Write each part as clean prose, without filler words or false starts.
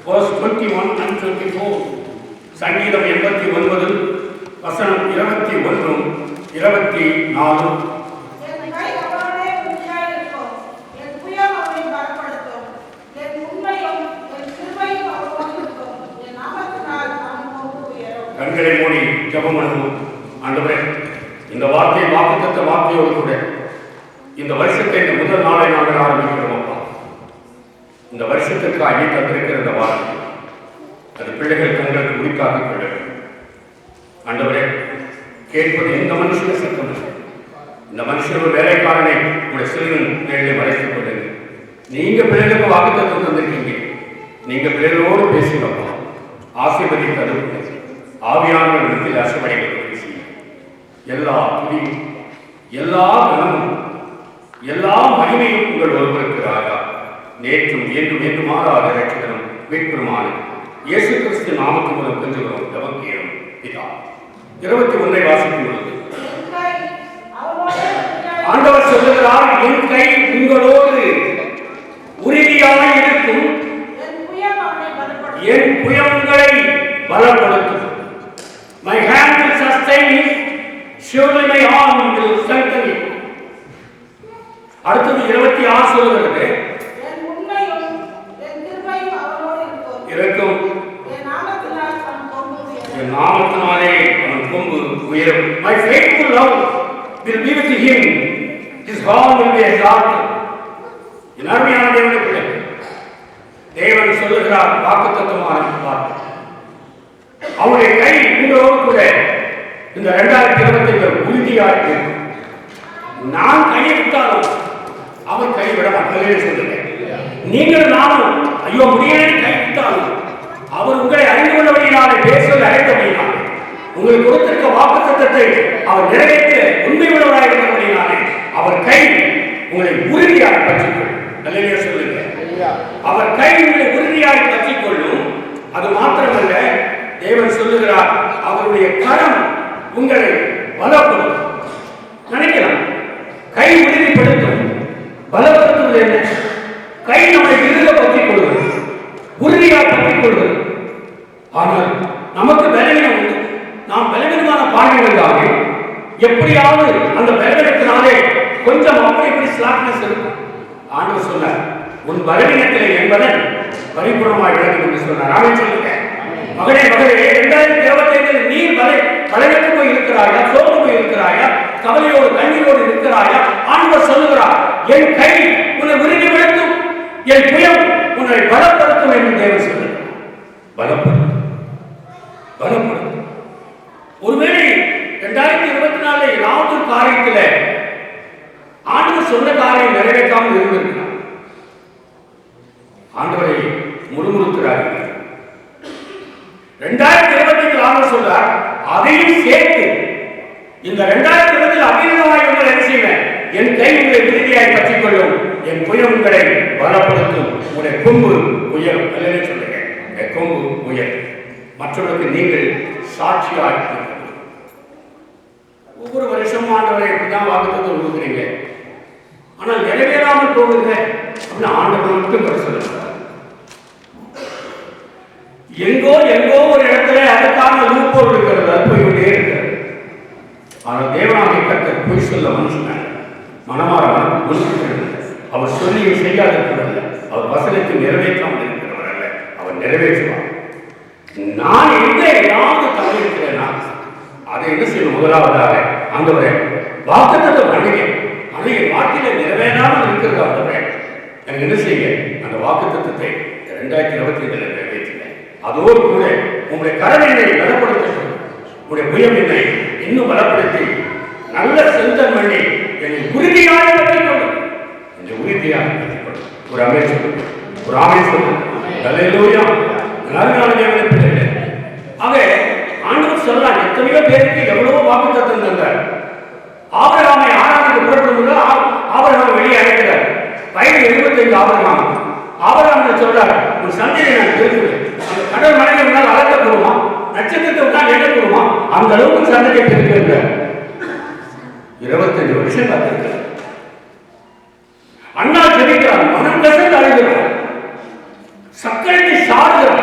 verse 21 and 24. சங்கீதம் 89 வசனம் 21 24. கண்களை மூடி ஜெபம் பண்ணுவோம். ஆண்டவரே, இந்த வார்த்தை வாக்குத்தத்த வார்த்தையோடு கூட இந்த வருஷத்தை இந்த முதல் நாளை நாங்கள் ஆரம்பிக்கிறோம்ப்பா. இந்த வருஷத்திற்காக நீ தந்திருக்கிற இந்த வார்த்தை அது பிள்ளைகள் தங்களுக்கு உரிக்காக கொள்ள வேண்டும். ஆண்டவரே, கேட்பது எந்த மனுஷன சத்தம் இல்லை. இந்த மனுஷன் ஒரு வேலைக்காரனை உங்களுடைய சிறுவன் மேலே மறைத்துக் கொள்ளுங்க. நீங்க பிள்ளைகளுக்கு வாக்குத்தத்தம் தந்திருக்கீங்க. நீங்க பிள்ளைகளோடு பேசுங்கப்பா. ஆசீர்வதி தருவீங்க. ஆவியானவர் இடத்தில் அசைவடைகள் பேசி எல்லா துணியும் எல்லா கனமும் எல்லா மகிமையும் உங்கள் ஒருவருக்கு ராஜா நேற்றும் என்றும் என்று மாறாத ரட்சகரும் மீட்பெருமான இயேசு கிறிஸ்து நாமத்தின் மூலம் கொஞ்சம் ஜெபம் பிதா. 21 வாசிக்கும் பொழுது ஆண்டவர் சொல்லுகிறார், என் கை உங்களோடு உறுதியாக இருக்கும், என் புயங்களை பலப்படுத்தும். My hand will sustain you, surely my arm will strengthen you. அடுத்தது 26 சொல்லுகிறது, என் உண்மையும் என் கிருபையும் அவரோடு இருக்கும், என் நாமத்தினாலே அவன் கொம்பு உயரும். My faithful love will be with him, his horn will be exalted. என் அருமையான தேவனுடைய பிள்ளைகள், தேவன் சொல்லுகிறார் வாக்குத்தத்தமான வார்த்தை. அவருடைய கை உங்களோடு கூட இந்த 2025 உறுதியாக இருக்கும். நான் கையை விட்டாலும் அவர் கை விட மாட்டேன் சொல்லுங்க. நீங்கள் நானும் ஐயோ முடியலை கை விட்டாலும் அவர் உங்களை அறிந்து கொண்டபடினாலே பேசுவது அழைத்தபடினாலே உங்களுக்கு கொடுத்திருக்க வாக்குத்தத்தத்தை அவர் நிறைவேற்ற உண்மை உள்ளவராக இருந்தபடினாலே அவர் கை உங்களை உறுதியாக பற்றிக்கொள்ளும். நல்ல சொல்லுங்க, அவர் கை உங்களை உறுதியாக பற்றிக்கொள்ளும். அது மாத்திரமல்ல, தேவன் சொல்லுகிறார் அவருடைய கரம் உங்களை பலப்படுத்தும். நினைக்கலாம், கை உறுதிப்படுத்தும். பலப்படுத்துவது என்ன? கை நம்மை இறுக பற்றிக் கொள்வது, உறுதியாக பற்றிக் கொள்வது. ஆனால் நமக்கு பலவீனம் உண்டு. நாம் பலவீனமான பாடல்களாக எப்படியாவது அந்த பலவீனத்தினாலே கொஞ்சம் அப்படி இப்படி ஸ்லாக்னஸ் இருக்கும். ஆண்டவர் சொன்னார், உன் பலவீனத்திலே என்பதன் பரிபூர்ணமாக விளங்கும் என்று சொன்னார். அவன் சொல்லுங்க, மகனே மகளே, 2025 நீ பலவீனத்து போய் இருக்கிறாயா, சோர்ந்து போய் இருக்கிறாயா, கவலையோடு கண்ணீரோடு இருக்கிறாயா? ஆண்டவர் சொல்லுகிறார், என் கை உன்னை உறுதிப்படுத்தும், என் புயம் உன்னை பலப்படுத்தும் என்று தேவன் சொல்லுகிறார். பலப்படுத்தும், பலப்படுத்தும். ஒருவேளை 2024 ஏதாவது காரியத்தில் ஆண்டவர் சொன்ன காரியம் நிறைவேற்றாமல் இருந்திருக்கிறார். ஆண்டவரை முழுமுறுக்கிறார்கள். 2025 ஆண்டவர் சொல்றார், அதையும் சேர்த்து இந்த 2020 அபிநயமாய் உங்களை என்ன செய்வேன்? என் கை உங்களை உறுதியாய் பற்றிக் கொள்ளும், என் புயம் உங்களை பலப்படுத்தும், உங்களுடைய கொம்பு உயரும். அல்லது சொல்லுங்க, என் கொம்பு உயரும். மற்றவர்களுக்கு நீங்கள் சாட்சியாய் ஒவ்வொரு வருஷமும் ஆண்டவரை இப்படிதான் வாக்குத்தத்தை கொடுக்குறீங்க, ஆனால் நிறைவேறாமல் போகுது அப்படின்னு ஆண்டவர் மட்டும் சொல்லுங்க. எங்கோ எங்கோ ஒரு இடத்துல அதுக்கான லூப்போல் இருக்கிறது, அது போய்கொண்டே இருக்கிறது. ஆனால் தேவனாகிய கர்த்தர் பொய் சொல்ல மனுஷன் மனமாற அவர் சொல்லியும் செய்யாதிருக்கிறல்ல, அவர் வசனத்தை நிறைவேற்றாமல் இருக்கிறவர் அல்ல, அவர் நிறைவேற்றுவார். நான் எங்க ஏதாவது தவறு இருக்கிறேன்னா அதை என்ன செய்யணும்? முதலாவதாக ஆண்டவரே வாக்குத்தத்தம் பண்ணுங்க, ஆனால் என் வாழ்க்கையில நிறைவேறாமல் இருக்கிறது. ஆண்டவரே எனக்கு என்ன செய்ய? அந்த வாக்குத்தத்தத்தை 2025 நிறைவேற்றுங்க. அதோடு கூட உங்களுடைய கரவினை பலப்படுத்த, உங்களுடைய புயமினை இன்னும் பலப்படுத்தி நல்ல செல்தன் பண்ணி என்னை உறுதியாக பற்றிக் கொள்ளும், என்னை உறுதியாக பற்றிக் கொள்ளும். ஒரு அமைச்சர், ஒரு ஆமேஸ்வரர் ஆக ஆண்டவர் சொல்லலாம். எத்தனையோ பேருக்கு எவ்வளவோ வாக்குத்தத்தம் தந்தார். ஆபிரகாமை ஆராதனைக்கு புறப்படும் ஆபிரகாம் வெளியே அழைக்கிறார். வயது 75 ஆபிரகாம். ஆபிரகாம் சொல்றார், ஒரு சந்தையை நான் தெரிஞ்சுக்கிறேன். அந்த கடல் மலையில் இருந்தால் அளக்கக்கூடுமா, நட்சத்திரத்தை விட்டால் எண்ணக்கூடுமா, அந்த அளவுக்கு சந்தையை தெரிஞ்சுக்கிறார். 25 வருஷம் காத்திருக்கிறார். அண்ணா ஜெபிக்கிறார், மனம் கசந்து அழுகிறார், சக்கரத்தை சாடுகிறார்.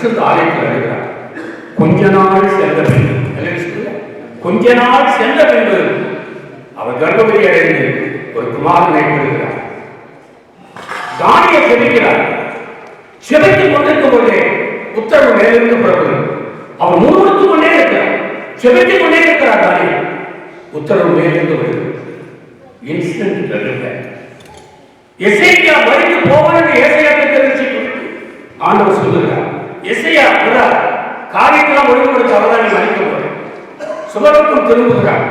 பரிசுத்த ஆலயத்தில் எழுதுகிறார். கொஞ்ச நாள் சென்ற பின்பு, கொஞ்ச நாள் சென்ற பின்பு அவர் கர்ப்பவதி அடைந்து ஒரு குமாரனை பெறுகிறார். தானியேல் செபிக்கிறார். செபித்துக் கொண்டிருக்கும் போதே உத்தரவு மேலிருந்து புறப்படுகிறது. அவர் முழுவதும் கொண்டே இருக்கிறார், செபித்துக் கொண்டே இருக்கிறார். தானியேல் உத்தரவு மேலிருந்து வருகிறது. இன்ஸ்டன்ட் எசேக்கியா மரித்து போவார் என்று ஏசாயாவுக்கு தெரிவித்து ஆண்டவர் சொல்லுகிறார். எசேக்கியா காரியத்தெல்லாம் ஒழுங்குபடுத்த அவர்தான் நீ மறிக்க போறேன். சுபத்துக்கும் திரும்புகிறார்.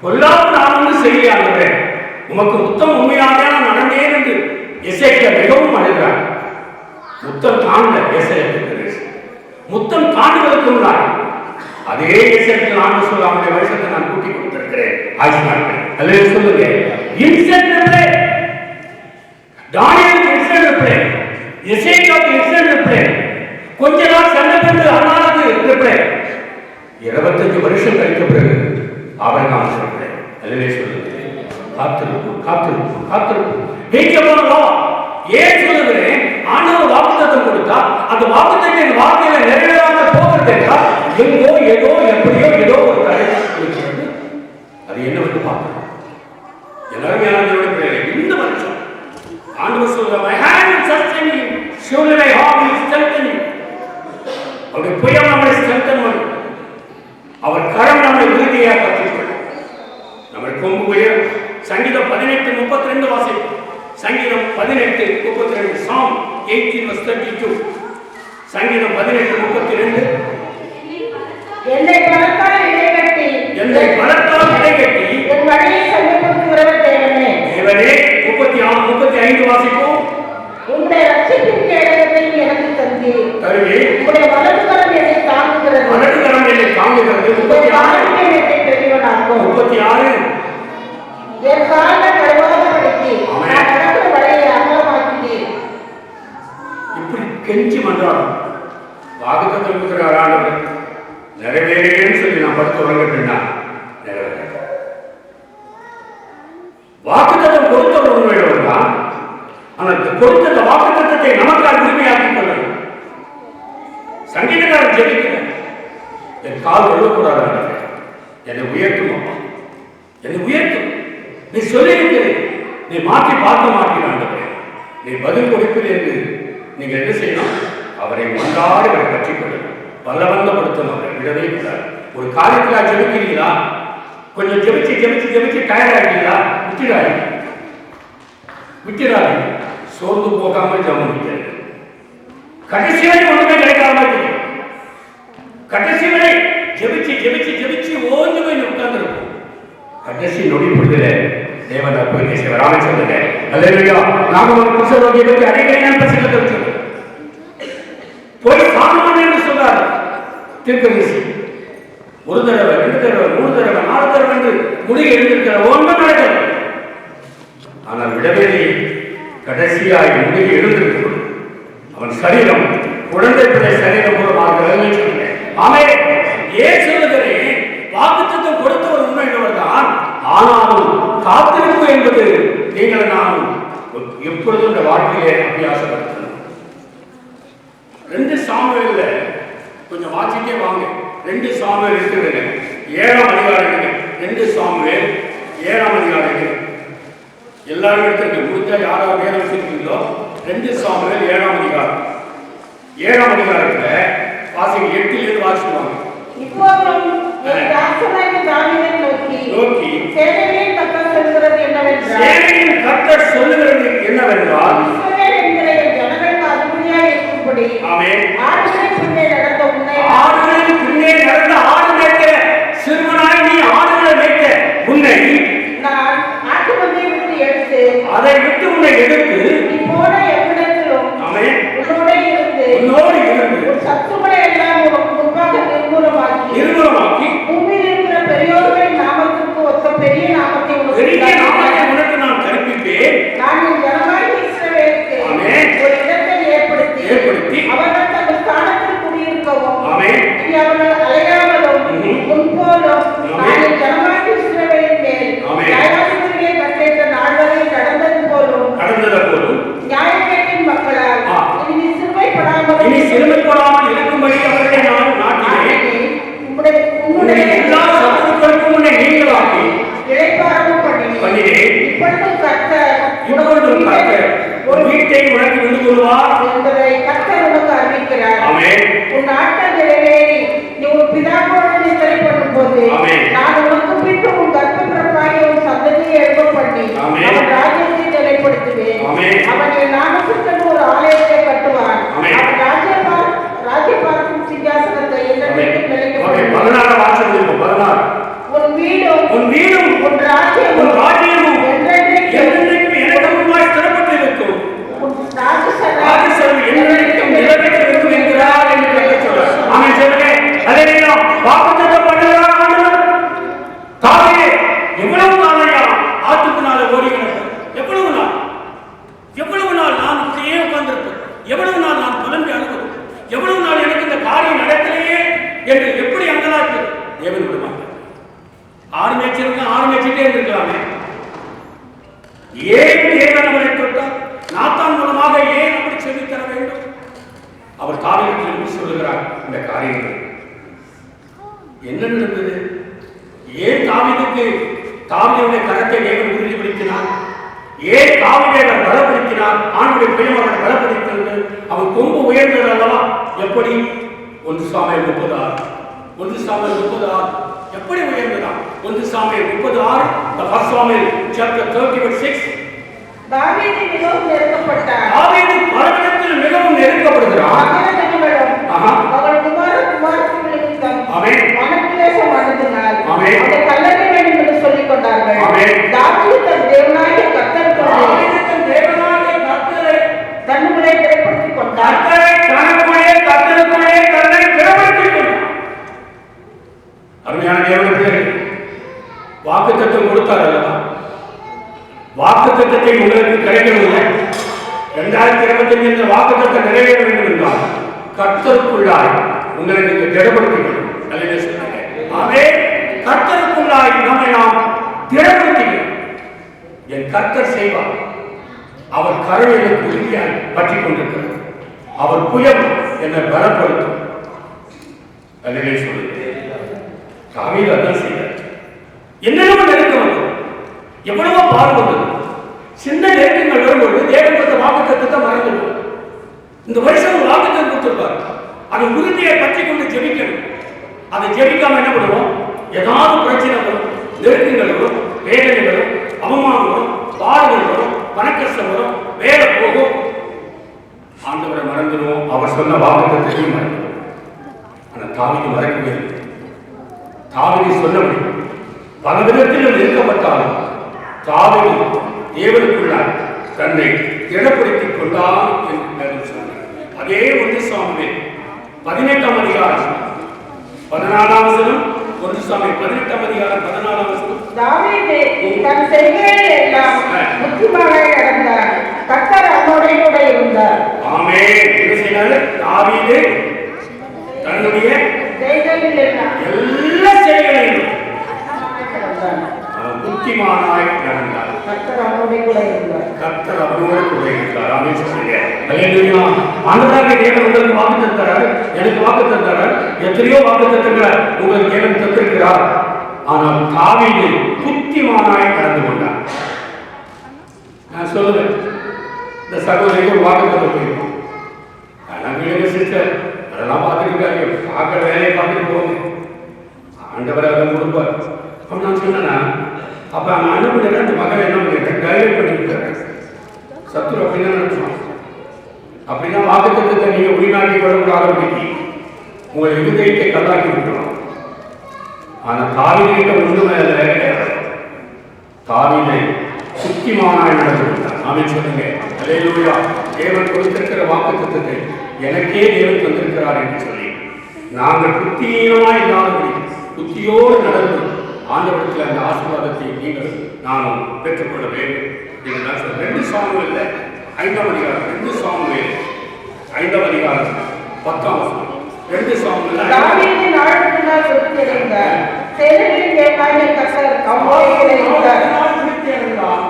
பொல்லாப்பு நான் ஒன்று செய்ய உமக்கு முத்தம் உண்மையாக நான் நடந்தேன் என்று எசேக்கியா மிகவும் அழுகிறார். முத்தம் தாண்ட ஏசாயாவுக்கு முத்தம் தாண்டுவதற்கு முன்னாள் அதே எசேக்கியா ஆண்டு சொல்ல அவனுடைய வருஷத்தை நான் கூட்டி கொடுத்திருக்கிறேன். ஆட்சி நாட்கள் அல்லது சொல்லுங்க இன்சென்ட் தானியேலுக்கு இன்சென்ட் ரிப்ளை, எசேக்கியாவுக்கு இன்சென்ட் ரிப்ளை. கொஞ்ச நாள் சென்ற பிறகு அண்ணாவுக்கு ரிப்ளை. 25 வருஷம் கழித்த பிறகு ஆபிரகாம் சொல்றேன். அல்லவே சொல்லுங்க காத்திருக்கும் காத்திருக்கும் காத்திருக்கும். ஏன் சொல்லுகிறேன்? ஆண்டவர் வாக்குத்தத்தம் கொடுத்தா அந்த வாக்குத்தத்தின் வார்த்தையில நிறைவேறாம போகிறது என்றால் எங்கோ ஏதோ எப்படியோ ஏதோ ஒரு தடை இருக்கிறது. அது என்னவென்று பார்க்கணும். எல்லாருமே இந்த வருஷம் ஆண்டவர் சொல்ற my hand will sustain you, surely my arm will strengthen you. அவருடைய புயம் நம்மை strengthen பண்ணும். அவர் கரம் நம்மை உறுதியாக பற்றிக்கொள்ளும். நம்ம கொம்பு உயர். சங்கீதம் 18:32 வாசிப்போம். சங்கீதம் 18:32 Psalm 18:32. சங்கீதம் 18:32 என்னை பலத்தால் இடைக்கட்டி என் வழியை சமீபத்துகிறவர் தேவனே. தேவனே 35 வாசிப்போம். உம்முடைய ரட்சிப்பின் கேடகத்தை எனக்கு தந்தி தருவே. உம்முடைய வலதுகரம் என்னை தாங்குகிறது. 36 என்னை பெரியவனாக்கும். 36 என் கால்கள் கழுவாதபடிக்கு நான் நடக்கிற வழியை அகலமாக்கினீர். இப்படி கெஞ்சி மன்றாடும். வாக்குத்தத்தம் கொடுக்கிறார் ஆண்டவர். நிறைவேறேன்னு சொல்லி நான் படுத்து உறங்கட்டுன்னா நிறைவேற. வாக்குத்தத்தம் கொடுத்தவர் உண்மையோடு தான். ஆனால் கொடுத்த வாக்குத்தத்தத்தை நமக்காக உரிமையாக்கிக் கொள்ளணும். சங்கீதக்காரன் ஜெபிக்கிறார். என் கால் விழக்கூடாது, என்னை உயர்த்தும் அப்பா, என்னை உயர்த்தும். நீ சொல்லியிருக்கிறேன், நீ மாற்றி பார்க்க மாட்டீங்க. நீ பதில் கொடுப்பது என்று நீங்கள் என்ன செய்யணும்? அவரை கொண்டாடி அவரை பற்றிக் கொள்ளணும். பலவந்தப்படுத்தணும். அவரை விடவே கூடாது. ஒரு காரியத்தில் ஜெபிக்கிறீங்களா? கொஞ்சம் ஜெபிச்சு டயர்ட் ஆகிட்டீங்களா? விட்டுறாதீங்க. சோர்ந்து போகாமல் ஜெபிங்க. கடைசி வரை ஒன்றுமே கிடைக்காம கடைசி வரை ஜெபிச்சு ஓய்ந்து போய் உட்கார்ந்துருக்கும். கடைசி நொடி பொழுதுல தேவன் அற்புதத்தை செய்வார். ஆமென் சொல்லுங்க. அல்லேலூயா. நாம ஒரு குஷ்டரோகியை பற்றி அடிக்கடி நான் பிரசங்கத்தை வச்சிருக்கோம். போய் சாமன் என்று சொன்னார் தீர்க்கதரிசி. ஒரு தடவை, 2 தடவை, 3 தடவை, 4 தடவை என்று முடிவு எழுந்திருக்கிற ஒன்றும் நடக்கிறது. ஆனால் விடவேலி கடைசியாய் முடிவு எழுந்திருக்கிறது. அவன் சரீரம் குழந்தை பிள்ளை சரீரம் மூலமாக ஆமென். ஏன் சொல்லுகிறேன்? வாக்குத்தத்தம் கொடுத்தவர் உண்மையினவர் தான். ஆனாலும் காத்திருப்பு என்பது நீங்கள் நானும் எப்பொழுதும் இந்த வாழ்க்கையிலே அபியாசப்படுத்தணும். 2 சாமுவேல்ல கொஞ்சம் வாசிட்டே வாங்க. 2 சாமுவேல் இருக்கிறது. 7ஆம் அதிகாரம். 2 சாமுவேல் 7ஆம் அதிகாரம். எல்லாரும் எடுத்துருக்கு. முடிஞ்சா யாராவது வேலை வச்சிருக்கீங்களோ 2 சாமுவேல் 7ஆம் அதிகாரம். 7ஆம் அதிகாரத்துல வாசிங்க. 8லிருந்து வாசிக்குவாங்க. இப்போதும் என் தாசனாகிய தாவீதை நோக்கி சேனையின் கர்த்தர் சொல்லுகிறது என்னவென்றால் இஸ்ரவேல் என்கிற என் ஜனங்களுக்கு அதிபதியாய் இருக்கும்படி ஆடுகளின் பின்னே நடந்த ஆடு மேய்க்கிற சிறுவனாய் நீ ஆடுகளை மேய்க்க உன்னை நான் ஆட்டு மந்தையை விட்டு எடுத்து அதை விட்டு உன்னை எடுத்து நீ போன எவ்விடத்திலும் உன்னோடு இருந்து ஒரு சத்துக்களை எல்லாம் உனக்கு முன்பாக நிர்மூலமாக்கி பூமியில் இருக்கிற பெரியோர்களின் நாமத்துக்கு ஒத்த பெரிய நாமத்தை உனக்கு நான் கற்பிப்பேன். நான் என் ஜனமாகிய இஸ்ரவேலுக்கு ஒரு இடத்தை ஏற்படுத்தி அவர்கள் தங்கள் ஸ்தானத்தில் குடியிருக்கவும் இனி அவர்கள் அலையாமலும் முன்போலும் நான் என் ஜனமாகிய இஸ்ரவேலின் மேல் நியாயாதிபதிகளை கட்டளையிட்ட நாள் வரை நடந்தது போலும் நியாயக்கேட்டின் மக்களால் இனி சிறுமைப்படாமல் பெற்றுக் கொள்வார் என்பதை கர்த்தர் உனக்கு அறிவிக்கிறார். ஆமென். உன் நாட்கள் நிறைவேறி நீ உன் பிதாவோடு நித்திரை பண்ணும்போது நான் உனக்கு பின்பு உன் கர்ப்பப்பிறப்பாகிய உன் சந்ததியை எழும்ப பண்ணி அவன் ராஜ்யத்தை நிலைப்படுத்துவேன். அவன் என் நாமத்திற்கு ஒரு ஆலயத்தை கட்டுவான். அவன் ராஜ்யபாரத்தின் சிங்காசனத்தை என்றென்றைக்கும் நிலைக்கப்படுவான். 16 வாசகம் இருக்கு. 16 உன் வீடும் உன் ராஜ்யமும் என்றென்றைக்கும் எனக்கு முன்பாய் திறப்பட்டிருக்கும். உன் ராஜசபை என்றென்றைக்கும் நிலைபெற்றிருக்கும் என்கிறார் என்று கர்த்தர் சொல்றார். ஆமென் சொல்லுங்க. அல்லேலூயா. வாக்குத்தத்தம் பண்ணுகிறார் ஆண்டவர். தாவீது எவ்வளவு நாளையா ஆத்துக்குனால ஓடி கிடப்பேன்? எவ்வளவு நாள் நான் இப்படியே உட்கார்ந்திருப்பேன்? எவ்வளவு நாள் நான் புலம்பி அழுகிறேன்? எவ்வளவு நாள் எனக்கு இந்த காரியம் நடக்கலையே என்று எப்படி அங்கலாய்ப்பு? தேவன் விடுவாங்க. ஆடு மேய்ச்சிட்டே இருந்திருக்கலாமே. ஏன் தேவன் அவரை தொட்டார்? நாத்தான் மூலமாக ஏன் அப்படி சொல்லித் தர வேண்டும்? அவர் தாவீதுக்கு எப்படி சொல்லுகிறார் இந்த காரியங்கள்? என்ன நடந்தது? ஏன் தாவீதுடைய கரத்தை தேவன் உறுதிப்படுத்தினார்? ஏன் தாவீதை அவர் பலப்படுத்தினார்? ஆண்டுடைய பிரியம் அவரை பலப்படுத்தினது. அவன் கொம்பு உயர்ந்தது அல்லவா? எப்படி? 1 சாமுவேல் 30:6 எப்படி உயர்ந்ததாம்? 1 Samuel 30:6 the first Samuel chapter 30:6 தாவீது மிகவும் நெருக்கப்பட்டார். தாவீது பலவிதத்தில் மிகவும் நெருக்கப்படுகிறார். அவள் குமாரத்திகளுக்கு மனக்கிலேசம் அடைந்ததினால் அவரை கல்லறை வேண்டும் என்று சொல்லிக் கொண்டார்கள். தாவீது தன் தேவனாகிய கர்த்தருக்குள்ளே தன்னுடைய திறப்படுத்திக் கொண்டார். அருமையான தேவனுக்கு வாக்குத்தத்தம் கொடுத்தார் அல்லவா? வாக்குத்தத்தத்தை உங்களுக்கு கிடைக்கவில்லை. 2025 இந்த வாக்குத்தத்தம் நிறைவேற வேண்டும் என்றால் கர்த்தருக்குள்ளாய் உங்களை நீங்க திடப்படுத்திக் கொள்ளும். கர்த்தருக்குள்ளாய் நம்மை நாம் திடப்படுத்திக்கணும். என் கர்த்தர் செய்வார். அவர் கருவிலுக்கு உறுதியாய் பற்றி கொண்டிருக்கிறார். அவர் புயம் என்னை பலப்படுத்தும். அல்லேலூயா சொல்லுங்க. தாவீது அதான் செய்தார். என்னென்ன நெருக்கம் வந்தது, எவ்வளவோ பால் வந்தது. சின்ன நெருக்கங்கள் வரும்போது தேவன் கொடுத்த வாக்குத்தத்தத்தை மறந்துடுவோம். இந்த வருஷம் ஒரு வாக்குத்தத்தம் கொடுத்திருப்பார். அதை உறுதியை பற்றி கொண்டு ஜெபிக்கணும். அதை ஜெபிக்காம என்ன பண்ணுவோம்? ஏதாவது பிரச்சனை வரும், நெருக்கங்கள் வரும், வேதனை வரும், அவமானம் வரும், பாடுகள் வரும், பணக்கஷ்டம் வரும், வேலை போகும். ஆண்டவரை மறந்துடுவோம். அவர் சொன்ன வாக்குத்தத்தத்தையும் மறந்துடுவோம். ஆனால் தாவீது மறக்கவே இல்லை. தாவீது சொன்னபடி பல விதத்தில் இருக்கப்பட்டாலும் தாவீது தேவனுக்குள்ளாய் தன்னை திடப்படுத்திக் கொண்டார் என்று சொன்னார். அதே 1 சாமுவேல் 18ஆம் அதிகாரம் 14ஆம் வசனம். 1 சாமுவேல் 18ஆம் அதிகாரம் 14ஆம் வசனம். தாவீது தன் செய்கையில் எல்லாம் புத்திமானாய் நடந்தார். கர்த்தர் அவனோடு கூட இருந்தார். ஆமென். என்ன செய்தார் தாவீது? தன்னுடைய செய்கையில் எல்லா செய்கைகளிலும் அவன் புத்திமானாய் நடந்தார். கர்த்தர் அவனோடு கூட இருந்தார். ஆமென் சொல்லுங்க. அல்லேலூயா. ஆண்டவராகிய தேவன் உங்களுக்கு வாக்குத்தத்தம் தந்தார். எனக்கு வாக்குத்தத்தம் தந்தார். எத்தனையோ வாக்குத்தத்தங்களை உங்களுக்கு தேவன் தந்திருக்கிறார். ஆனால் தாவீது புத்திமானாய் நடந்து கொண்டார். நான் சொல்லுவேன், இந்த சகோதரிக்கு ஒரு வாக்குத்தத்தம் போயிருக்கோம். அதெல்லாம் வீடு சிஸ்டர் அதெல்லாம் பார்த்துருக்காங்க. பார்க்குற வேலையை பார்த்துட்டு போங்க. ஆண்டவர் அதை கொடுப்பார். அப்போ நான் சொன்னேன்னா, அப்போ நான் என்ன பண்ணிடுறேன்? அந்த மகனை என்ன பண்ணிடுறேன்? கையில் பண்ணிவிட்டுறேன். சத்துரு அப்படின்னா நினைச்சோம். அப்படின்னா வாக்குத்தத்தத்தை நீங்கள் உரிமையாக்கி கொள்ளக்கூடாதபடிக்கு உங்களை இருதயத்தை கல்லாக்கி விட்டுறோம். ஆனால் தாவீதுகிட்ட ஒன்றுமே கிடையாது. தாவீதை சுத்திமானாய் நடந்து விட்டார். ஆமென் சொல்லுங்க. அல்லேலூயா. தேவன் கொடுத்திருக்கிற வாக்குத்தத்தத்தை எனக்கே தேவன் தந்திருக்கிறார் என்று சொல்லி நாங்கள் புத்தியீனமாய் இல்லாதபடி புத்தியோடு நடந்து ஆண்டவரத்தில் அந்த ஆசீர்வாதத்தை நீங்கள் நானும் பெற்றுக்கொள்ள வேண்டும். நீங்கள் தான் சொல்ல 2 சாமுவேல் 5ஆம் அதிகாரம் 2 சாமுவேல் 5ஆம் அதிகாரம் 10ஆம் வசனம். 2 சாமுவேல் தாவீது நாளுக்குள்ளாய் சுற்றியிருந்தார். சேனைகளின் தேவனாகிய கர்த்தர் அவனோடு கூட இருந்தார்.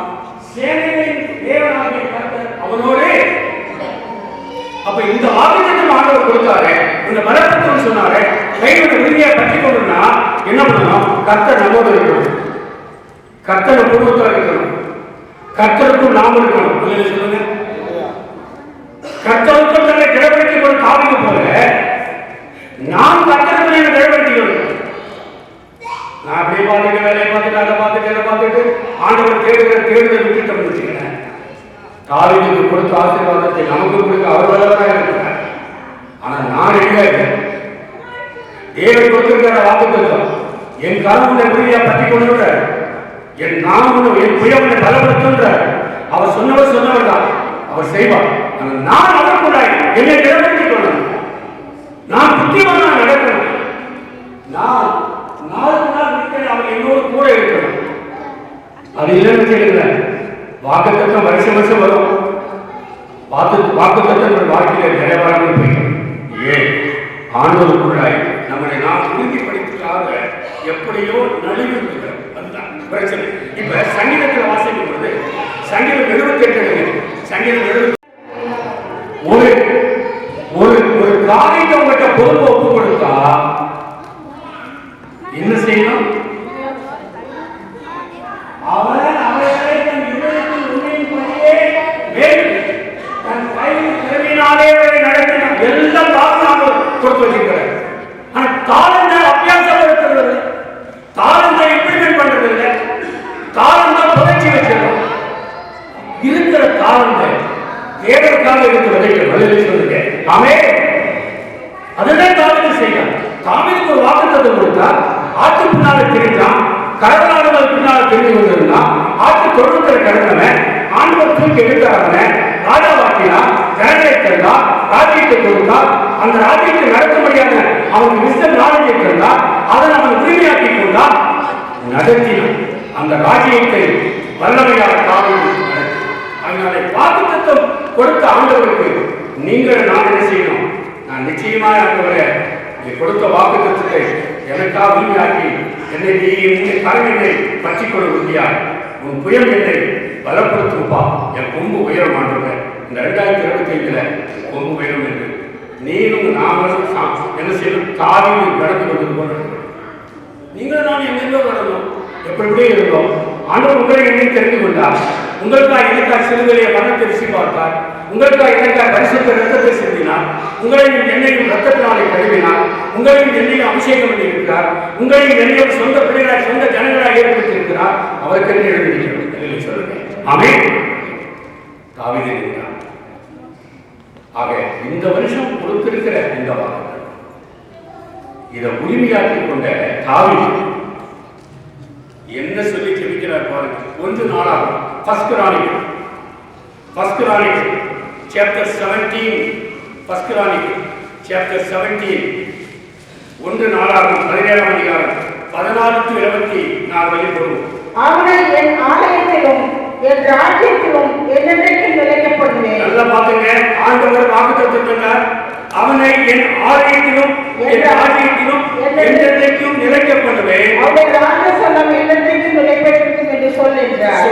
சேனைகளின் தேவனாகிய கர்த்தர் அவனோடு. அப்ப இந்த வாக்குத்தத்தம் ஆண்டவர் கொடுத்தாரு. இந்த பலப்படுத்தம் சொன்னாரு. கையோட உறுதியை பற்றி கொண்டுனா என்ன பண்ணணும்? கர்த்தர் நம்மோடு இருக்கணும். கர்த்தர் குடும்பத்தில் இருக்கணும். கர்த்தருக்கும் நாம் இருக்கணும். சொல்லுங்க. கொடுத்த ஆசீர்வாதத்தை நமக்கு கொடுக்க அவர் வல்லவராக இருக்கிறார். ஆனால் நான் இல்லை. தேவன் கொடுத்திருக்கிற வாக்குத்தத்தம் என் கரம் உரிமையா பற்றி கொண்டுறார். என் நாம என் புயம் பலப்படுத்துன்றார். அவர் சொன்னவர் தான், அவர் செய்வார். நான் அவருக்குள்ளாய் என்னை நிலைப்படுத்திக் கொள்ளணும். நான் புத்தியமான நடக்கணும். நான் நாளுக்கு நாள் நிற்கிறேன். அவர் என்னோடு கூட இருக்கணும். அது இல்லைன்னு சொல்லுகிறேன். வாக்குத்தத்தம் வருஷம் வரும். வாக்குத்தத்தம் வாழ்க்கையில நிறைவேறாமல் போயிடும். ஏன் ஆண்டவருக்குள்ளாய் நம்மளை நாம் உறுதிப்படுத்திக்காக எப்படியோ நலிவு இருக்கிறோம். அதுதான் பிரச்சனை. இப்ப சங்கீதத்தில் வாசிக்கும் பொழுது சங்கீதம் 78 சங்கீதம் 70 ஒரு ஒரு ஒரு காரியத்தை உங்கள்கிட்ட பொறுப்பு ஒப்பு கொடுத்தா என்ன செய்யணும்? அவன் அவர்களை தன் இதயத்தில் உண்மையின்படியே தன் கையில் திறமையினாலே நடத்தின எல்லாம் பாதுகாப்பு கொடுத்து வச்சிருக்கிறார். ஆனா தாளந்த அபியாசப்படுத்துறது, தாளந்த இம்ப்ளிமெண்ட் பண்றது இல்லை. தாளந்த புதைச்சி வச்சிருக்கோம். இருக்கிற தாளந்த தேவனுக்காக இருந்து விதைக்க சொல்லுங்க. ஆமென். அதுதான் தாவீது செய்யலாம். தாவீதுக்கு ஒரு வாக்குத்தத்தம் கொடுத்தா, ஆட்டு பின்னால தெரிஞ்சான், கடவுளாளர்கள் பின்னால தெரிஞ்சு கொண்டிருந்தான், ஆட்டு தொழுக்கிற கடந்தவன், ஆண்கள் தூக்கி எடுத்தாரவன், ராஜாவாக்கினா, ஜனங்களை தந்தா, ராஜ்யத்தை கொடுத்தா, அந்த ராஜ்யத்தை நடத்தும்படியான அவனுக்கு விஸ்டம் நாலேஜை தந்தா, அதை அவன் உரிமையாக்கி கொண்டா, நடத்தினான். அந்த ராஜ்யத்தை வல்லமையாக தாவீது நடத்தி. அதனால வாக்குத்தத்தம் கொடுத்த ஆண்டவருக்கு நீங்கள் நான் என்ன செய்யணும்? நான் நிச்சயமாக ஆண்டவரே நீ கொடுத்த வாக்குத்தத்தத்தை எனக்காக உண்மையாக்கி என்னை நீ கரவினை பற்றி கொள்ள முடியா, உன் புயம் என்னை பலப்படுத்தும்பா. என் கொம்பு உயரம் ஆண்டவரே, இந்த 2025 கொம்பு உயரம் என்று நீனும் நாங்களும் என்ன செய்யணும்? தாவீது நடந்து கொண்டது போல நீங்கள் நான் எங்கெங்கோ நடந்தோம், எப்படியே இருந்தோம். ஆண்டவர் உங்களை என்னை தெரிந்து கொண்டார். உங்களுக்காக எனக்காக சிறுவரைய மரணத்தை ருசி பார்த்தார். உங்களுக்காக எனக்காக பரிசுத்த ரத்தத்தை சிந்தினார். உங்களையும் என்னையும் ரத்தத்தினாலே கழுவினார். உங்களையும் என்னையும் அபிஷேகம் பண்ணி இருக்கிறார். உங்களையும் என்னையும் சொந்த பிள்ளைகளாக சொந்த ஜனங்களாக ஏற்படுத்தி இருக்கிறார். அவருக்கு என்ன எழுதியிருக்கிறது சொல்லுங்க. ஆமென். தாவீது இருக்கிறார். ஆக இந்த வருஷம் கொடுத்திருக்கிற இந்த வாக்கு இதை உரிமையாக்கி கொண்ட தாவீது என்ன சொல்லி ஜெபிக்கிறார் பாருங்க. 1 நாளாகும் First Chronicle chapter 17 First Chronicle chapter 17 1 நாளாகும் 17ஆம் அதிகாரம் 16-24 போடுவோம். அவனை என் ஆலயத்திலும் என் ராஜ்யத்திலும் என்னென்றைக்கும் நிலைக்கப்படுவேன். நல்லா பாத்துங்க. ஆண்டவர் வாக்குத்தத்தம் சொன்னார். அவனை என் ஆலயத்திலும் என் ராஜ்யத்திலும் என்னென்றைக்கும் நிலைக்கப்படுவேன். அவருடைய ராஜசனம் என்னென்றைக்கும் நிலைப்பட்டிருக்கும் என்று சொல்லுகிறார்.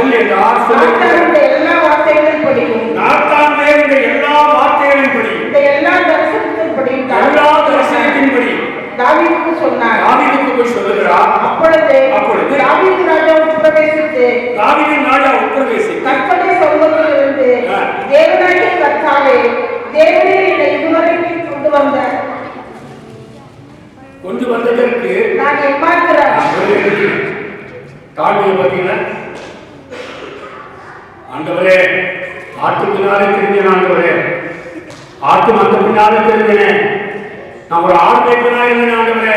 எல்லா வார்த்தைகளையும் படிக்கும். நாத்தானே இந்த எல்லா வார்த்தைகளையும் படி. இந்த எல்லா தரிசனத்தின்படி தாவீதுக்கு சொன்னார். தாவீதுக்கு போய் சொல்லுகிறார். அப்பொழுது தாவீது ராஜா உட்பிரவேசித்து கர்த்தருடைய சமூகத்திலிருந்து தேவனாகிய கர்த்தாவே, தேவனே என்னை இதுவரைக்கும் கொண்டு வந்ததற்கு நான் எம்மாத்திரம் தாழ்மையை பார்த்தீங்கன்னா, ஆண்டவரே ஆட்டு பின்னாலே தெரிஞ்சேன். ஆண்டவரே ஆட்டு மந்த பின்னாலே தெரிஞ்சேன். நான் ஒரு ஆண் மேய்ப்பனா இருந்தேன். ஆண்டவரே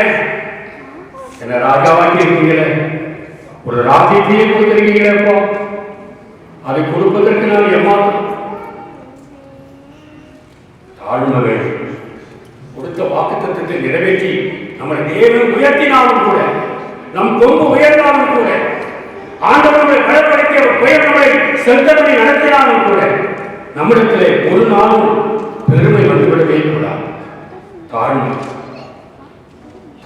என்ன ராஜாவாக்கி இருக்கீங்களே, ஒரு ராஜ்யத்தையே கொடுத்திருக்கீங்களே. இப்போ அதை கொடுப்பதற்கு நான் ஏமாத்தம் தாழ்மை வேண்டும். கொடுத்த வாக்குத்தத்தத்தை நிறைவேற்றி நம்மளை தேவன் உயர்த்தினாலும் கூட, நம் கொம்பு உயர்ந்தாலும் கூட, ஆண்டவர்களை பலப்படுத்திய புயல் நம்மளை செலுத்தபடி நடத்தினாலும் கூட, நம்மிடத்திலே ஒரு நாளும் பெருமை வந்துவிடவே கூடாது. தாழ்மை.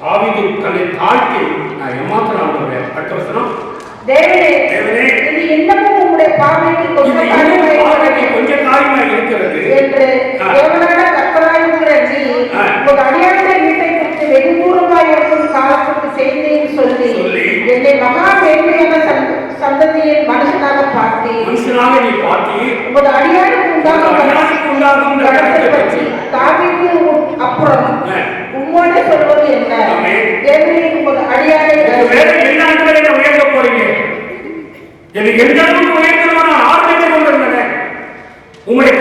தாவீது தன்னை தாழ்த்தி நான் ஏமாத்திரம் ஆண்டவரே. அடுத்த வசனம், தேவனே இது இன்னமும் உம்முடைய பார்வைக்கு கொஞ்சம் காரியமா இருக்கிறது என்று தேவனான கர்த்தராயிருக்கிற நீ உமது அடியாருடைய வீட்டை குறித்து வெகு தூரமாய் இருக்கும் காலத்துக்கு செய்தேன்னு சொல்லி என்னை மகா மேன்மையான சந்ததியின் மனுஷனாக பார்த்தி உமது அடியாருக்கு உண்டாகும் கடத்தை பற்றி தாவீது அப்புறம் உம்மோடு சொல்வது என்ன? தேவனே உமது அடியாரை உயர்த்த போறீங்க. எனக்கு எந்த அளவுக்கு உயர்த்தணும் நான் ஆர்வத்தை கொண்டிருந்தேன். உங்களுடைய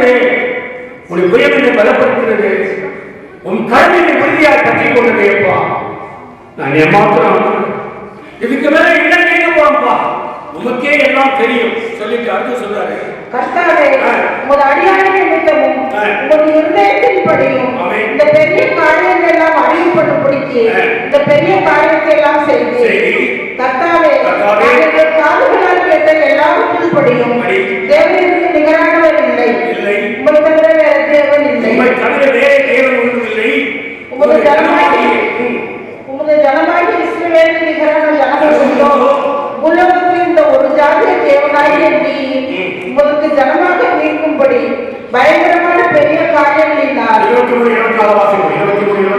பலப்படுத்துகிறது, உன் புயம் என்னை பலப்படுத்துகிறது, உன் கருவினை உறுதியாக பற்றிக் கொண்டது. அப்பா நான் ஏமாத்திரம் இதுக்கு மேல என்ன கேட்க போறோம்ப்பா, உமக்கே எல்லாம் தெரியும் சொல்லிட்டு அடுத்து சொல்றாரு, கர்த்தாவே உமது அடியாரின் நிமித்தமும் உமது இருதயத்தின்படியும் இந்த பெரிய காரியங்கள் எல்லாம் அறியப்படும்படிக்கு இந்த பெரிய காரியத்தை எல்லாம் செய்து கர்த்தாவே எங்கள் காதுகளால் கேட்ட எல்லாவற்றின் படியும் தேவனுக்கு நிகரானவர் இல்லை, உம்மை தவிர வேற தேவன் இல்லை, உமது ஜனமாகி இஸ்ரவேலுக்கு நிகரான ஜனங்கள் உலகத்தில் இந்த ஒரு ஜாதிய தேவனாய் எண்ணி உங்களுக்கு ஜனமாக மீட்கும்படி பயங்கரமான பெரிய காரியங்களினார்.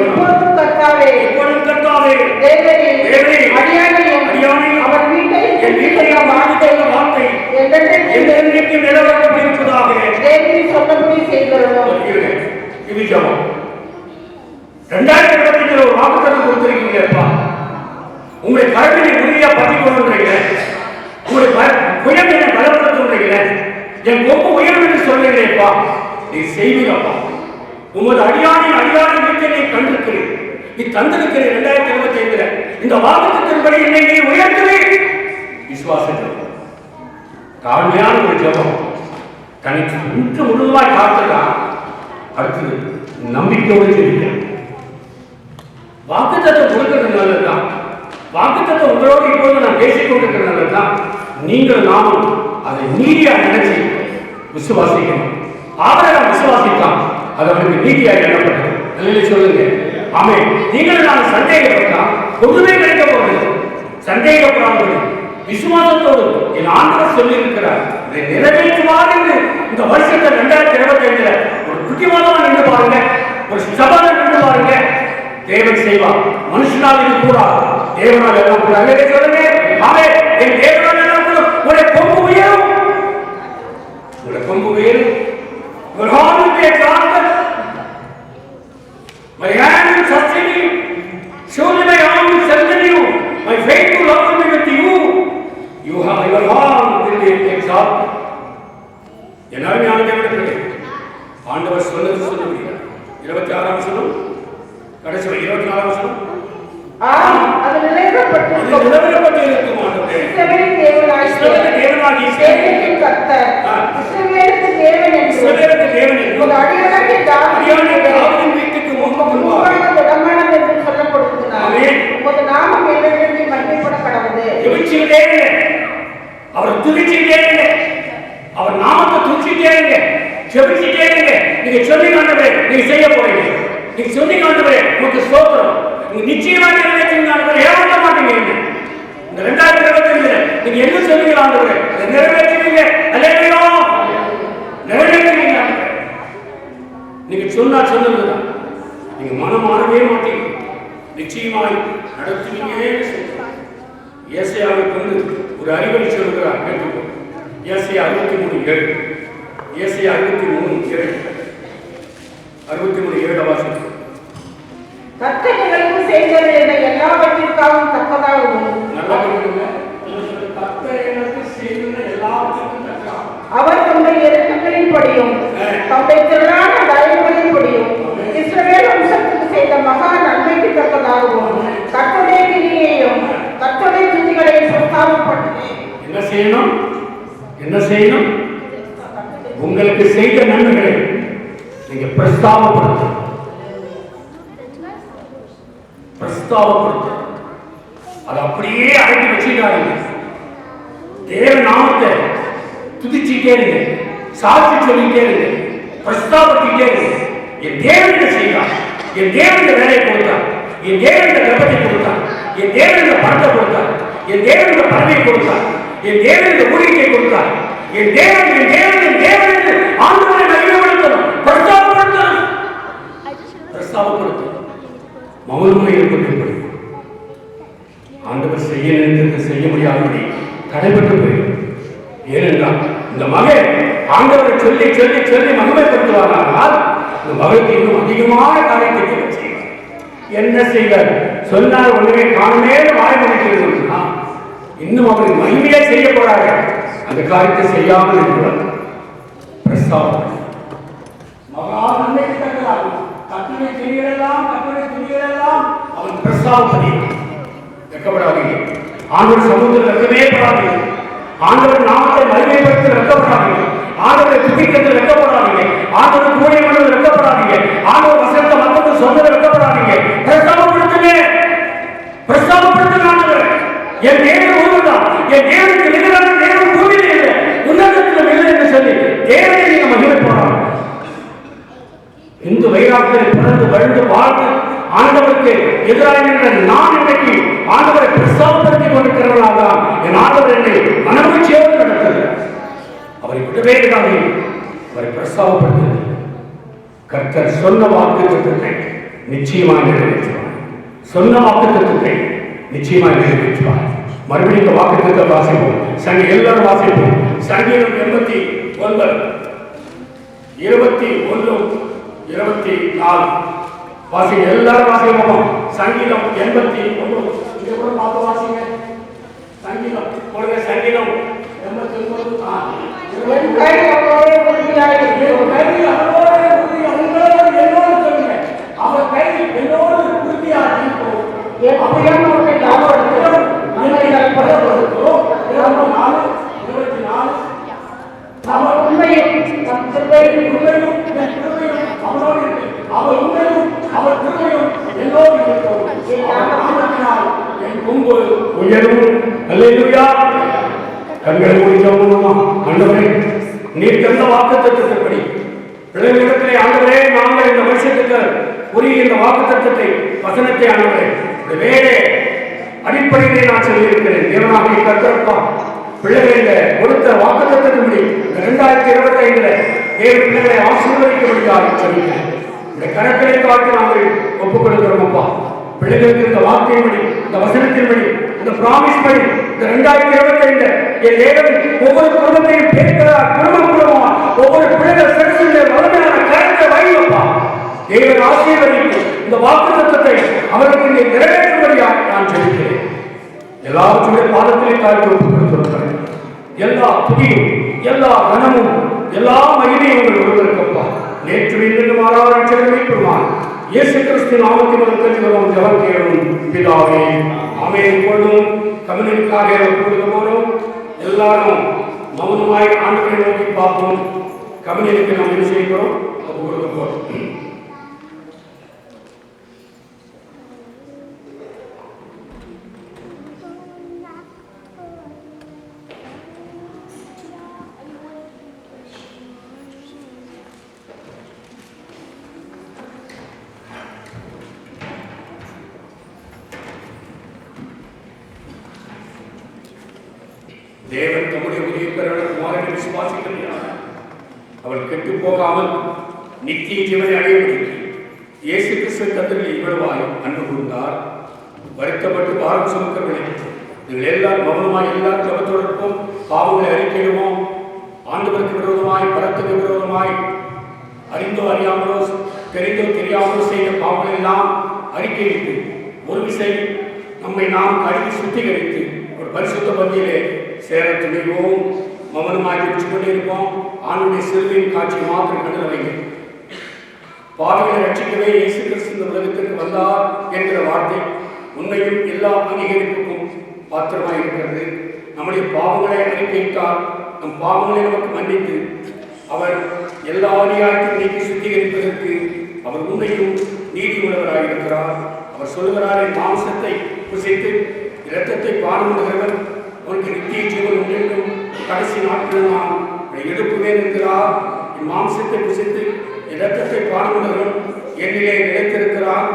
இப்பொழுதும் கர்த்தாவே தேவரே அடியானையும் அவர் வீட்டை வார்த்தை என்றென்றைக்கு நிலவரப்பட்டிருப்பதாக தேவரின் சொன்னபடி செய்கிறோம். இது ஜெபம். 2020 ஒரு வாக்குத்தத்தம் கொடுத்திருக்கீங்கப்பா. உங்களுடைய கருவினை உறுதியா பற்றிக் கொள்ளுன்றீங்க, உங்களுடைய புயம் என்னை பலப்படுத்துன்றீங்க, என் கொம்பு உயர்வு என்று சொல்றீங்களேப்பா, நீ செய்வீங்கப்பா. உமது அடியானின் வீட்டை நீ கண்டிருக்கிறீர், நீ தந்திருக்கிறீர். 2025 இந்த வாக்குத்தத்தின்படி என்னை நீ உயர்த்துவீர். விசுவாசம் தாழ்மையான ஒரு ஜெபம், தனித்து முற்று முழுவதுமாய் காத்துதான். அடுத்தது நம்பிக்கையோடு ஜெபிக்கிறேன். வாக்குத்தத்தம் கொடுக்கிறது நல்லதுதான், வாக்குத்தத்தம் உங்களோடு இப்போது நான் பேசிக் கொண்டிருக்கிறது நல்லதுதான். நீங்கள் நாமும் அதை நீதியா நினைச்சு விசுவாசிக்கணும். ஆபிரகாம் விசுவாசித்தான், அது அவருக்கு நீதியா எண்ணப்பட்டது. நல்ல சொல்லுங்க ஆமே. நீங்கள் நான் சந்தேகப்பட்டால் ஒன்றுமே கிடைக்க போகிறது. சந்தேகப்படாமல் விசுவாசத்தோடு என் ஆண்டவர் சொல்லி இருக்கிறார், இதை நிறைவேற்றுவார் என்று இந்த வருஷத்தை 2025 ஒரு முக்கியமான நின்று பாருங்க, ஒரு சபை நின்று பாருங்க, தேவன் செய்வார். மனுஷனால் இது கூடாது, தேவனால் எல்லாம் கூட. சொல்லுங்க ஆமே. என் தேவனால் எல்லாம் கூட. உடைய கொம்பு உயரும், உடைய கொம்பு உயரும். Your arm will be exalted. My hand will sustain you. Surely my arm will strengthen you. My faithful love will be with you. Your arm will be exalted. என் அருமையான தேவனே, ஆண்டவர் சொன்னது சொல்ல முடியாது. 26ஆம் வசனம் கடைசி 24ஆம் வசனம். அது நிலைநிறுத்தப்பட்டிருக்கும் ஆண்டவரே. இஸ்ரவேலின் தேவனாகிய கர்த்தர், இஸ்ரவேலுக்கு தேவன் என்று உமது அடியானாகிய தாவீதின் வீட்டுக்கு முன்பாக திடமனம் என்று சொல்லப்படுகிறார். உமது நாமம் என்றென்றைக்கும் மகிமைப்பட கடவுது. ஜெபிச்சுட்டே இருங்க, அவர் துதிச்சுட்டே இருங்க, அவர் நாமத்தை துதிச்சுட்டே இருங்க, ஜெபிச்சுட்டே இருங்க. நீங்க சொல்லி ஆண்டவரே நீங்க செய்ய போறீங்க, நீங்க சொல்லி ஆண்டவரே உங்களுக்கு ஸ்தோத்திரம். நீங்க நிச்சயமா நிறைவேற்றுவீங்க ஆண்டவரே, ஏமாற்ற மாட்டீங்க. இந்த 2025 நீங்க என்ன சொல்லுங்க ஆண்டவரே, அதை நிறைவேற்றுவீங்க. அல்லேலூயா, நிறைவேற்றுவீங்க ஆண்டவரே. நீங்க சொன்னா சொன்னதுதான், நீங்க மனம் மாறவே மாட்டீங்க, நிச்சயமாய் நடத்துவீங்க. ஏசாயாவை கொண்டு ஒரு அறிவுரை சொல்கிறார், கேட்டுக்கோ. ஏசாயா 63:7, ஏசாயா 63:7, 63:7 வாசிக்கிறோம். கர்த்தர்களுக்கு செய்தது என எல்லாவற்றிற்காகவும் தக்கதாகும். நல்லா கேளுங்க. கர்த்தர் எனக்கு செய்தது எல்லாவற்றிற்கும் தக்கதாகும். அவர் தம்முடைய இரக்கங்களின்படியும் தம்முடைய திரளான தயவுகளின்படியும் இஸ்ரவேல் வம்சத்துக்கு செய்த மகா நன்மைக்கு தக்கதாகவும் கர்த்தருடைய கிரியையும் கர்த்தருடைய துதிகளையும் பிரஸ்தாபப்படுத்தினேன். என்ன செய்யணும்? என்ன செய்யணும்? உங்களுக்கு செய்த நன்மைகளை நீங்க பிரஸ்தாபப்படுத்த அது அப்படியே அடக்கி வச்சுக்காதீங்க. தேவ நாமத்தை துதிச்சுட்டே இருங்க, சாட்சி சொல்லிட்டே இருங்க, பிரஸ்தாபத்திட்டே இருங்க. என் தேவன் என்ன செய்தார், என் தேவன் இந்த வேலையை கொடுத்தார், என் தேவன் இந்த கர்ப்பத்தை கொடுத்தார், என் தேவன் இந்த பணத்தை கொடுத்தார், என் தேவன் இந்த பதவியை கொடுத்தார், என் தேவன் இந்த ஊழியத்தை கொடுத்தார், என் தேவன் என் தேவன் என் தேவன் என்று ஆண்டவரை மகிமைப்படுத்தணும், பிரஸ்தாபப்படுத்தணும். பிரஸ்தாபப்படுத்தணும். மௌனமாக கொண்டிருப்பது ஆண்டவர் செய்ய நினைத்தது செய்ய முடியாதபடி தடைபட்டு போயிடும். ஏனென்றால் இந்த மகன் ஆண்டவரை சொல்லி சொல்லி சொல்லி மகிமைப்படுத்துவார்கள். இந்த மகளுக்கு இன்னும் அதிகமான காரியத்தை செய்வார். என்ன செய்வார்? சொன்னால் ஒன்றுமே காணுமே வாய் முடிக்கிறதுனா இன்னும் அவருக்கு மகிமையே செய்ய போறாங்க. அந்த காரியத்தை செய்யாமல் இருக்கிறார். பிரஸ்தாபம் நன்மைக்கு தக்கதாகும். கட்டுரை துணிகளெல்லாம் அவன் பிரஸ்தாபம் பண்ணினான். வெட்கப்படாதீங்க. ஆண்டவர் சமூகத்தில் வெட்கமே படாதீங்க. ஆண்டவர் நாமத்தை மகிமைப்படுத்த வெட்கப்படாதீங்க. ஆண்டவரை துதிக்கிறது வெட்கப்படாதீங்க. ஆண்டவர் ஊழியம் பண்ணது வெட்கப்படாதீங்க. ஆண்டவர் வசனத்தை மக்களுக்கு சொன்னது வெட்கப்படாதீங்க. பிரஸ்தாபப்படுத்துங்க. ஆண்டவர் என் தேவன் ஒருவர்தான். என் தேவனுக்கு நிகரான தேவன் பூமியிலே இல்லை, உன்னதத்திலும் இல்லை என்று சொல்லி தேவனை நீங்க மகிமைப்படலாம். இந்து வைராக்கியத்தில் பிறந்து வழுந்து வாழ்ந்து ஆண்டவருக்கு எதிராக நின்ற நான் இன்றைக்கு ஆண்டவரை பிரஸ்தாபப்படுத்திக் கொண்டிருக்கிறவர்களாக தான் என் ஆண்டவர் என்னை மனமகிழ்ச்சியோடு நடக்கிறது. அவரை விடவே விடாதே, அவரை பிரஸ்தாபப்படுத்த. கர்த்தர் சொன்ன வாக்குத்தத்தத்தை நிச்சயமாக நிறைவேற்றுவார். சொன்ன வாக்குத்தத்தத்தை நிச்சயமாக நிறைவேற்றுவார். மறுபடியும் இந்த வாக்குத்தத்தை வாசிப்போம். எல்லாரும் வாசிப்போம். சங்கீதம் 89 21 24 வாசிங்க. எல்லாரும் வாசிப்போம். சங்கீதம் 89 இங்க கூட பார்த்து வாசிங்க. சங்கீதம் போடுங்க. சங்கீதம் 89 என் கை அவரோடு உறுதியாயிருக்கிறது. அவர் கை என்னோடு உறுதியாக இருக்கும். எப்படியும் அவரை லாபப்படுத்தும். நன்மைகள் பலப்படுத்தும். 24 அவர் உண்மையும் நம் கிருபையும் அவரோடு இருக்கு. அவர் உண்மையும் அவர் கிருபையும் எல்லோரும் இருக்கும். என் கொம்பு உயரும். அல்லேலூயா. கண்களை மூடி ஜெபம் பண்ணுவோமா? ஆண்டவரே, நீர் தந்த வாக்குத்தத்தத்தின்படி பிள்ளைகளிடத்திலே ஆண்டவரே, நாங்கள் இந்த வருஷத்துக்கு உரிய இந்த வாக்குத்தத்தத்தை வசனத்தை ஆண்டவரே வேறு அடிப்படையிலே நான் சொல்லியிருக்கிறேன். தேவனாகிய கர்த்தரப்பா, பிள்ளைகளில கொடுத்த வாக்குத்தத்தத்தின்படி 2025 தேவ பிள்ளைகளை ஆசீர்வதிக்கும்படியாக சொல்லிக்கிறேன். இந்த கணக்கிலை காட்டி நாங்கள் ஒப்புக் கொடுக்கிறோம் அப்பா. பிள்ளைகளுக்கு இந்த வார்த்தையின்படி, இந்த வசனத்தின்படி, இந்த பிராமிஸ் படி இந்த 2025 என் தேவன் ஒவ்வொரு குடும்பத்தையும் பேசுகிறார். குடும்பமா ஒவ்வொரு பிள்ளைகள் செலுத்துகிற வலிமையான கருத்தை வைப்பா. தேவன் ஆசீர்வதித்து இந்த வாக்குத்தத்தத்தை அவருக்கு நிறைவேற்றும்படியாக நான் சொல்லிக்கிறேன். எல்லாவற்றுடைய பாதத்திலே தாழ்த்தி ஒப்புக் கொடுத்திருக்கிறேன். எல்லா துதியும், எல்லா கனமும், எல்லா மகிமையும் உங்கள் ஒருவருக்கப்பா. நேற்று இன்று மாறாமல் இயேசு கிறிஸ்து நாமத்தின் மூலம் ஜெபம் கேளும் பிதாவே, ஆமென். இப்பொழுதும் கம்யூனிக்காக கொடுக்க போறோம். எல்லாரும் மௌனமாய் ஆண்டவரை நோக்கி பார்ப்போம். கம்யூனிக்கு நாம் என்ன செய்கிறோம்? கொடுக்க போறோம். தேவன் தம்முடைய உயிர்ப்பெறான குமாரனை விசுவாசிக்கிறார். அவள் கெட்டு போகாமல் நித்திய ஜீவனை அடையப்படுகிறார். இயேசு கிறிஸ்து தந்தரில் இவ்வளவாய் அன்பு கூர்ந்தார். வருத்தப்பட்டு பாரம் சுமக்கிறவர்களே, நீங்கள் எல்லாரும் மௌனமாய் எல்லாரும் ஜபத்தோடு இருப்போம். பாவங்களை அறிக்கையிடுவோம். ஆண்டவருக்கு விரோதமாய், பரத்துக்கு விரோதமாய், அறிந்தோ அறியாமலோ தெரிந்தோ தெரியாமலோ செய்த பாவங்களை எல்லாம் அறிக்கையிட்டு ஒரு விசை நம்மை நாம் கழுவி சுத்திகரித்து ஒரு பரிசுத்த பந்தியிலே சேர துணிவோம். மௌனமாய் வச்சு கொண்டே இருப்போம். ஆண்டுடைய சிறுவையின் காட்சியை மாத்திரம் கண்டு வைங்க. பாவிகளை ரட்சிக்கவே இயேசு கிறிஸ்து இந்த உலகத்திற்கு வந்தார் என்கிற வார்த்தை உண்மையும் எல்லா அங்கீகரிப்புக்கும் பாத்திரமாக இருக்கிறது. நம்முடைய பாவங்களை அறிக்கையிட்டால் நம் பாவங்களை நமக்கு மன்னித்து அவர் எல்லா அநியாயத்தையும் நீக்கி சுத்திகரிப்பதற்கு அவர் உண்மையும் நீதி உள்ளவராக இருக்கிறார். அவர் சொல்லுகிறார், என் மாம்சத்தை புசித்து இரத்தத்தை பாடுபடுகிறவர் உனக்கு நித்திய ஜீவன் உண்டிருக்கும், கடைசி நாட்கள் நான் எழுப்புவேன் என்கிறார். என் மாம்சத்தை புசித்து இரத்தத்தை பாடுபடுகிறவன் என்னிலே நிலைத்திருக்கிறார்,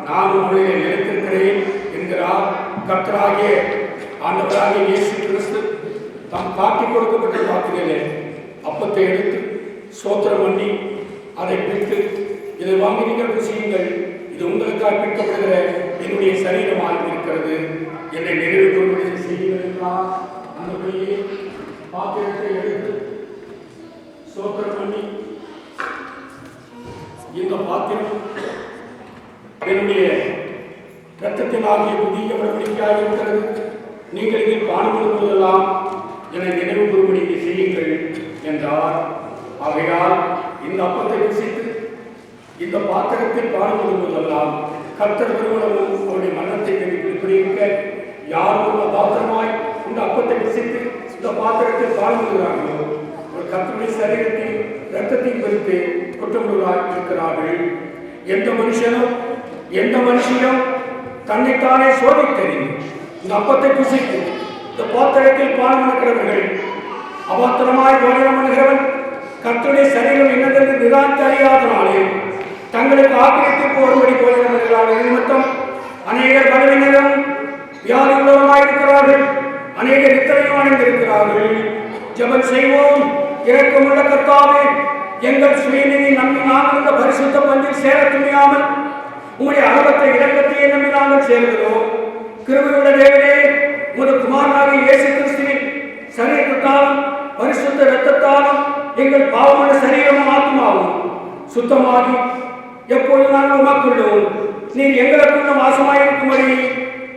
நானும் அவளிலே நிலைத்திருக்கிறேன் என்கிறார். கர்த்தராகிய ஆண்டவராகிய இயேசு கிறிஸ்து தாம் காட்டிக் கொடுக்கப்பட்ட வாக்குகளிலே அப்பத்தை எடுத்து ஸ்தோத்திரம் பண்ணி அதை பிட்டு, இதை வாங்கி நீங்கள் புசியுங்கள், இது உங்களுக்காக பிற்கப்படுகிற என்னுடைய சரீரமாக இருக்கிறது, என்னை நினைவு கூறும்படி செய்யுங்கள் என்றார். அந்தபடியே பாத்திரத்தை எடுத்து ஸ்தோத்திரம் பண்ணி, இந்த பாத்திரம் என்னுடைய இரத்தத்தினாகிய புதிய உடன்படிக்கையாக இருக்கிறது, நீங்கள் இதில் காணும்படும் போதெல்லாம் என்னை நினைவு கூறும்படி செய்யுங்கள் என்றார். ஆகையால் இந்த அப்பத்தை புசித்து இந்த பாத்திரத்தில் பாடுபடும் போதெல்லாம் கர்த்தர் பெருமளவும் அவருடைய மரணத்தை இப்படி இருக்க யார் ஒரு பாத்திரமாய் இந்த அப்பத்தை விசித்து இந்த பாத்திரத்தில் பாடுபடுகிறார்களோ ஒரு கர்த்தருடைய சரீரத்தையும் இரத்தத்தையும் குறித்து குற்றமுள்ளாய் இருக்கிறார்கள். எந்த மனுஷனும் தன்னைத்தானே சோதித்தறிந்து இந்த அப்பத்தை புசித்து இந்த பாத்திரத்தில் பானம் இருக்கிறவர்கள் அபாத்திரமாய் போஜனம் பண்ணுகிறவன் கர்த்தருடைய சரீரம் என்னதென்று நிராகரித்து அறியாதனாலே தங்களுக்கு ஆக்கிரத்து போடும்படி போஜனம் பண்ணுகிறார்கள் நிமித்தம் அநேகர் பலவீனரும் வியாதியுள்ளவருமாயிருக்கிறார்கள், அநேகர் நித்திரையும் அடைந்திருக்கிறார்கள். ஜெபம் செய்வோம். இரக்கமுள்ள கர்த்தாவே, எங்கள் சுயநிதி நம்பி நாங்கள் இந்த பரிசுத்த பந்தில் சேர துணியாமல் உங்களுடைய அளவற்ற இரக்கத்தையே நம்பி நாங்கள் சேர்கிறோம். கிருபையுள்ள தேவனே, உமது குமாரனாகிய இயேசு கிறிஸ்துவின் சரீரத்தாலும் பரிசுத்த இரத்தத்தாலும் எங்கள் பாவமுள்ள சரீரமும் ஆத்மாவும் சுத்தமாகி எப்போது நாங்கள் உமக்குள்ளோம் நீர் எங்களுக்குள்ள வாசமாயிருக்கும்படி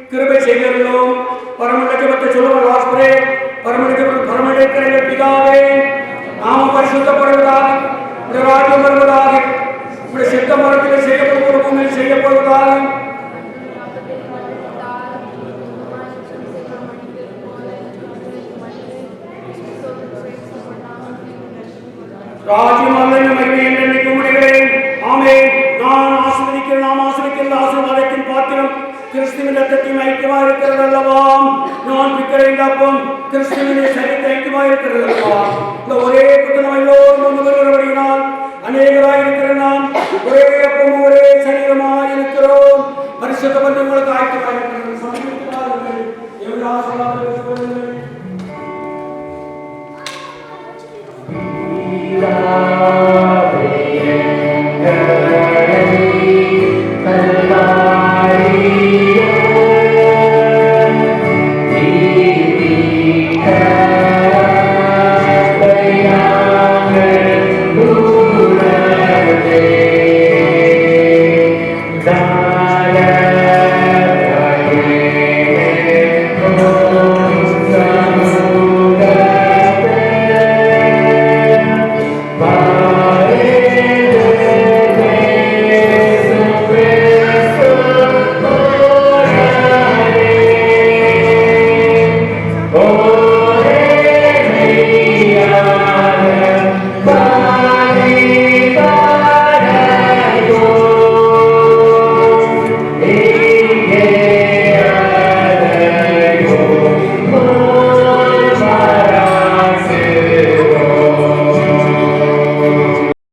கிருபை செய்கிறோம். பரமண்ட ஜெபத்தை சொல்லுவோம். ஆஸ்பரே பரமண்டேக்கிற பிதாவே, நாம பரிசுத்தப்படுவதாக, உடைய ராஜ்யம் வருவதாக, உடைய சித்த மரத்தில் செய்யப்படுகிற பூமியில் செய்யப்படுவதாக. ராஜ்யம் அல்ல மகிமை என்றென்னைக்கு முடிகிறேன். ஆமென். நாம் ஆசீர்வதிக்கிற ஆசீர்வாதத்தின் பாத்திரம் கிறிஸ்துவின் ரத்தத்தையும் ஐக்கியமாக இருக்கிறது அல்லவா? நான் பிக்கிறேன் அப்பம் கிறிஸ்துவின் சரீரத்தை ஐக்கியமாக இருக்கிறது அல்லவா? இந்த ஒரே புத்தகம் எல்லோரும் வருகிறபடியினால்